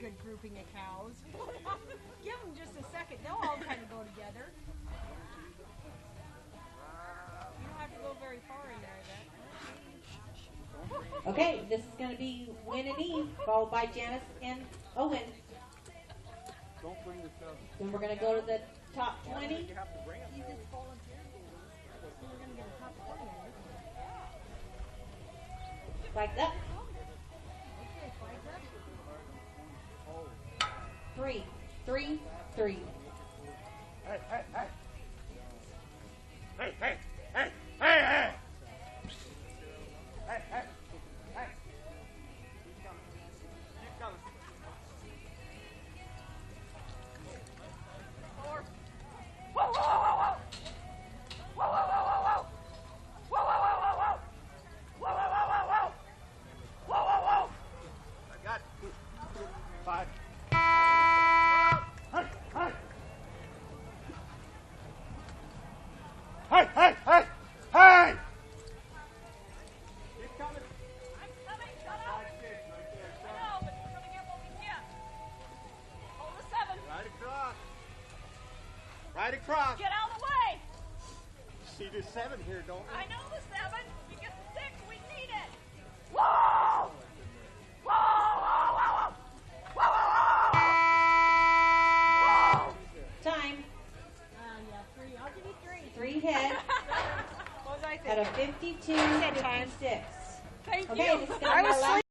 good grouping of cows. Give them just a second. They'll all kind of go together. You don't have to go very far in there then. Okay, this is going to be Win and Eve, followed by Janice and Owen. Don't bring the seven. Then we're going to go to the top 20. You have to bring it. You just volunteered. So we're going to get a top 20 on this one. Flags up. Okay, flags up. 3, 3, 3. Hey, hey, hey. Hey, hey, hey, hey, hey. Hey, hey, hey. Keep coming. Keep coming. 4. Whoa, whoa, whoa, whoa. Whoa, whoa, whoa, whoa, whoa. Whoa, whoa, whoa, whoa, whoa. Whoa, whoa, whoa, whoa, whoa. Whoa, whoa, whoa. I got 5. Hey, hey. Hey, hey, hey, hey! Keep coming. I'm coming, shut up. I know, but you're coming in what we can. Hold the 7. Right across. Right across. Get out of the way. See the 7 here, don't we? I know the 7. You get the 6. We need it. Whoa! Whoa, whoa, whoa, whoa! Whoa, whoa, whoa! Whoa! Time. Yeah, 3. I'll give you 3. 3 hit What was I at a thinking? 52, 56. Thank Okay, you. this is going to be I our was last